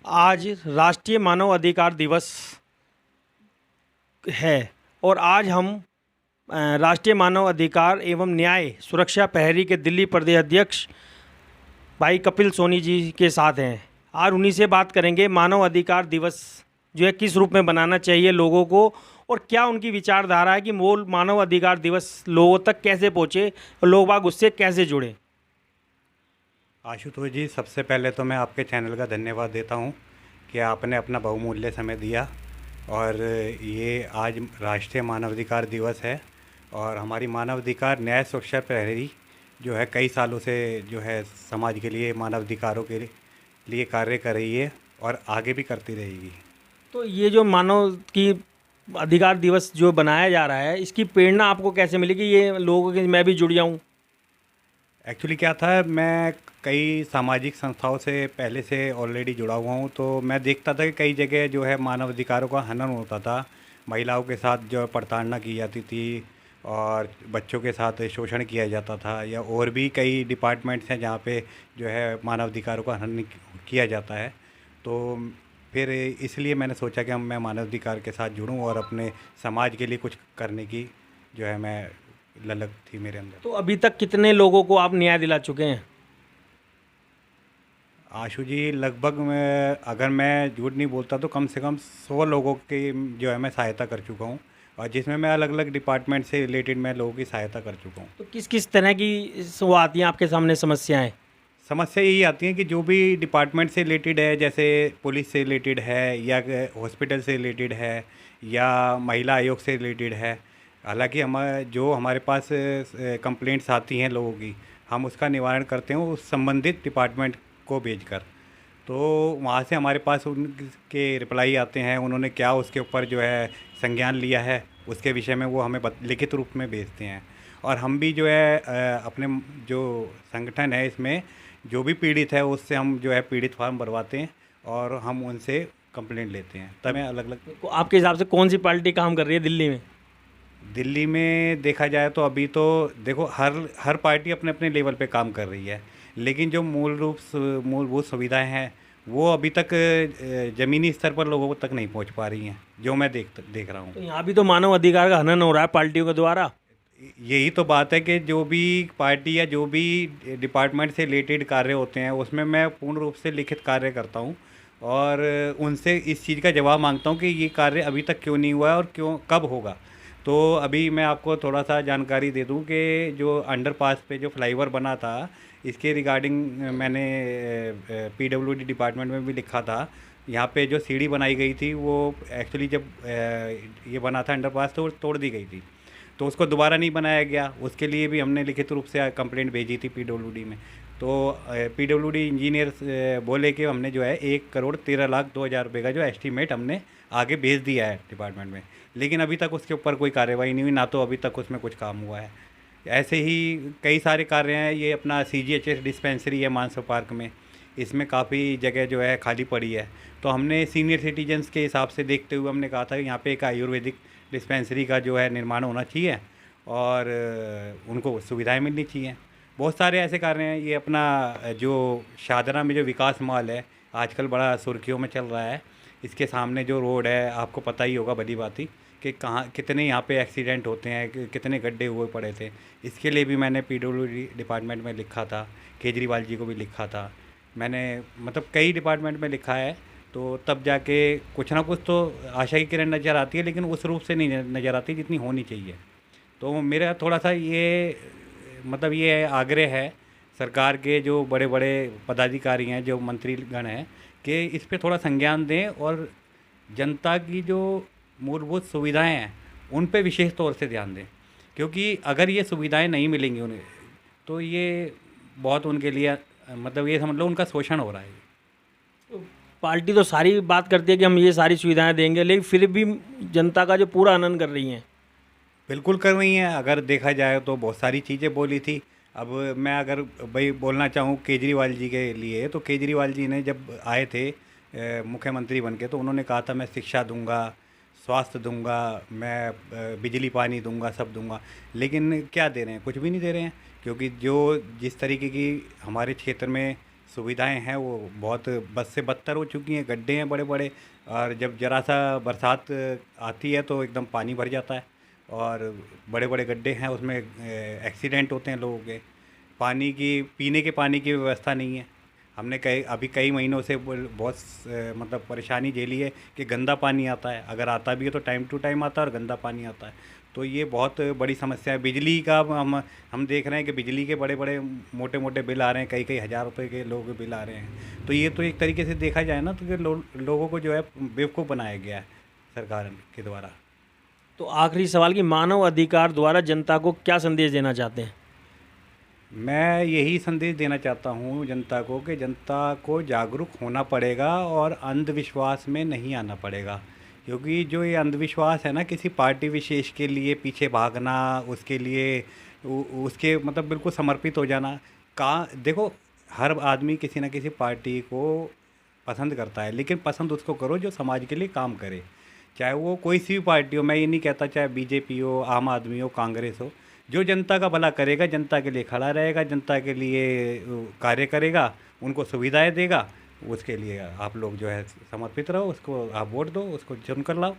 आज राष्ट्रीय मानव अधिकार दिवस है और आज हम राष्ट्रीय मानव अधिकार एवं न्याय सुरक्षा प्रहरी के दिल्ली प्रदेश अध्यक्ष भाई कपिल सोनी जी के साथ हैं। आज उन्हीं से बात करेंगे मानव अधिकार दिवस जो है किस रूप में बनाना चाहिए लोगों को और क्या उनकी विचारधारा है कि वो मानव अधिकार दिवस लोगों तक कैसे पहुँचे और लोग बाग उससे कैसे जुड़े। आशुतोष जी, सबसे पहले तो मैं आपके चैनल का धन्यवाद देता हूं कि आपने अपना बहुमूल्य समय दिया और ये आज राष्ट्रीय मानवाधिकार दिवस है और हमारी मानवाधिकार न्याय सुरक्षा प्रहरी जो है कई सालों से जो है समाज के लिए मानवाधिकारों के लिए कार्य कर रही है और आगे भी करती रहेगी। तो ये जो मानव की अधिकार दिवस जो बनाया जा रहा है इसकी प्रेरणा आपको कैसे मिली कि ये लोगों के मैं भी जुड़ जाऊँ। एक्चुअली क्या था, मैं कई सामाजिक संस्थाओं से पहले से ऑलरेडी जुड़ा हुआ हूँ, तो मैं देखता था कि कई जगह जो है मानव अधिकारों का हनन होता था, महिलाओं के साथ जो है प्रताड़ना की जाती थी और बच्चों के साथ शोषण किया जाता था, या और भी कई डिपार्टमेंट्स हैं जहाँ पे जो है मानव अधिकारों का हनन किया जाता है। तो फिर इसलिए मैंने सोचा कि मैं मानव अधिकार के साथ जुड़ूँ और अपने समाज के लिए कुछ करने की जो है मैं ललक थी मेरे अंदर। तो अभी तक कितने लोगों को आप न्याय दिला चुके हैं। आशु जी, लगभग अगर मैं झूठ नहीं बोलता तो कम से कम 100 लोगों की जो है मैं सहायता कर चुका हूँ और जिसमें मैं अलग अलग डिपार्टमेंट से रिलेटेड मैं लोगों की सहायता कर चुका हूँ। तो किस किस तरह की वो आती हैं आपके सामने समस्याएं। समस्या यही आती है कि जो भी डिपार्टमेंट से रिलेटेड है, जैसे पुलिस से रिलेटेड है या हॉस्पिटल से रिलेटेड है या महिला आयोग से रिलेटेड है, हालांकि हमारे पास कंप्लेंट्स आती हैं लोगों की, हम उसका निवारण करते हैं उस संबंधित डिपार्टमेंट को भेजकर। तो वहाँ से हमारे पास उनके रिप्लाई आते हैं, उन्होंने क्या उसके ऊपर जो है संज्ञान लिया है उसके विषय में वो हमें लिखित रूप में भेजते हैं। और हम भी जो है अपने जो संगठन है इसमें जो भी पीड़ित है उससे हम जो है पीड़ित फार्म भरवाते हैं और हम उनसे कंप्लेंट लेते हैं। तब मैं अलग अलग तो आपके हिसाब से कौन सी पार्टी काम कर रही है दिल्ली में। दिल्ली में देखा जाए तो अभी तो देखो हर पार्टी अपने अपने लेवल पे काम कर रही है, लेकिन जो मूलभूत सुविधाएं हैं वो अभी तक ज़मीनी स्तर पर लोगों तक नहीं पहुंच पा रही हैं, जो मैं देख रहा हूं। तो यहाँ भी तो मानव अधिकार का हनन हो रहा है पार्टियों के द्वारा। यही तो बात है कि जो भी पार्टी या जो भी डिपार्टमेंट से रिलेटेड कार्य होते हैं उसमें मैं पूर्ण रूप से लिखित कार्य करता हूं और उनसे इस चीज़ का जवाब मांगता हूं कि ये कार्य अभी तक क्यों नहीं हुआ है और क्यों कब होगा। तो अभी मैं आपको थोड़ा सा जानकारी दे दूं कि जो अंडरपास पे जो फ्लाईओवर बना था इसके रिगार्डिंग मैंने पीडब्ल्यूडी डिपार्टमेंट में भी लिखा था। यहाँ पे जो सीढ़ी बनाई गई थी वो एक्चुअली जब ये बना था अंडरपास तो तोड़ दी गई थी, तो उसको दोबारा नहीं बनाया गया। उसके लिए भी हमने लिखित रूप से कंप्लेंट भेजी थी पीडब्ल्यूडी में। तो पीडब्ल्यूडी इंजीनियर बोले कि हमने जो है 1,13,02,000 रुपये का जो एस्टीमेट हमने आगे भेज दिया है डिपार्टमेंट में, लेकिन अभी तक उसके ऊपर कोई कार्रवाई नहीं हुई, ना तो अभी तक उसमें कुछ काम हुआ है। ऐसे ही कई सारे कार्य हैं। ये अपना CGHS डिस्पेंसरी है मानसव पार्क में, इसमें काफ़ी जगह जो है खाली पड़ी है। तो हमने सीनियर सिटीजन्स के हिसाब से देखते हुए हमने कहा था कि यहाँ पे एक आयुर्वेदिक डिस्पेंसरी का जो है निर्माण होना चाहिए और उनको सुविधाएं मिलनी चाहिए। बहुत सारे ऐसे कार्य हैं। ये अपना जो शाहदरा में जो विकास मॉल है आजकल बड़ा सुर्खियों में चल रहा है, इसके सामने जो रोड है आपको पता ही होगा भली भांति कि कहाँ कितने यहाँ पे एक्सीडेंट होते हैं, कितने गड्ढे हुए पड़े थे। इसके लिए भी मैंने पीडब्ल्यूडी डिपार्टमेंट में लिखा था, केजरीवाल जी को भी लिखा था मैंने, मतलब कई डिपार्टमेंट में लिखा है। तो तब जाके कुछ ना कुछ तो आशा की किरण नज़र आती है, लेकिन उस रूप से नहीं नज़र आती जितनी होनी चाहिए। तो मेरा थोड़ा सा ये मतलब ये आग्रह है सरकार के जो बड़े बड़े पदाधिकारी हैं, जो मंत्रीगण हैं, कि इस पे थोड़ा संज्ञान दें और जनता की जो मूलभूत सुविधाएं हैं उन पे विशेष तौर से ध्यान दें, क्योंकि अगर ये सुविधाएं नहीं मिलेंगी उन्हें तो ये बहुत उनके लिए मतलब ये समझ लो उनका शोषण हो रहा है। तो पार्टी तो सारी बात करती है कि हम ये सारी सुविधाएं देंगे, लेकिन फिर भी जनता का जो पूरा हनन कर रही हैं। बिल्कुल कर रही हैं। अगर देखा जाए तो बहुत सारी चीज़ें बोली थी। अब मैं अगर भाई बोलना चाहूँ केजरीवाल जी के लिए, तो केजरीवाल जी ने जब आए थे मुख्यमंत्री बन के, तो उन्होंने कहा था मैं शिक्षा दूंगा, स्वास्थ्य दूंगा, मैं बिजली पानी दूंगा, सब दूंगा। लेकिन क्या दे रहे हैं? कुछ भी नहीं दे रहे हैं, क्योंकि जो जिस तरीके की हमारे क्षेत्र में सुविधाएं हैं वो बहुत बद से बदतर हो चुकी हैं। गड्ढे हैं बड़े बड़े, और जब ज़रा सा बरसात आती है तो एकदम पानी भर जाता है, और बड़े बड़े गड्ढे हैं, उसमें एक्सीडेंट होते हैं लोगों के। पानी की, पीने के पानी की व्यवस्था नहीं है। हमने कई महीनों से बहुत मतलब परेशानी झेली है कि गंदा पानी आता है, अगर आता भी है तो टाइम टू टाइम आता है और गंदा पानी आता है। तो ये बहुत बड़ी समस्या है। बिजली का हम देख रहे हैं कि बिजली के बड़े बड़े मोटे मोटे बिल आ रहे हैं, कई कई हज़ार रुपए के लोगों के बिल आ रहे हैं। तो ये तो एक तरीके से देखा जाए ना, तो कि लोगों को जो है बेवकूफ़ बनाया गया है सरकार के द्वारा। तो आखिरी सवाल कि मानव अधिकार द्वारा जनता को क्या संदेश देना चाहते हैं? मैं यही संदेश देना चाहता हूँ जनता को कि जनता को जागरूक होना पड़ेगा और अंधविश्वास में नहीं आना पड़ेगा। क्योंकि जो ये अंधविश्वास है ना, किसी पार्टी विशेष के लिए पीछे भागना, उसके लिए उसके मतलब बिल्कुल समर्पित हो जाना। देखो, हर आदमी किसी न किसी पार्टी को पसंद करता है, लेकिन पसंद उसको करो जो समाज के लिए काम करे। चाहे वो कोई सी भी पार्टी हो, मैं ये नहीं कहता चाहे बीजेपी हो, आम आदमी हो, कांग्रेस हो। जो जनता का भला करेगा, जनता के लिए खड़ा रहेगा, जनता के लिए कार्य करेगा, उनको सुविधाएं देगा, उसके लिए आप लोग जो है समर्पित रहो, उसको आप वोट दो, उसको चुन कर लाओ।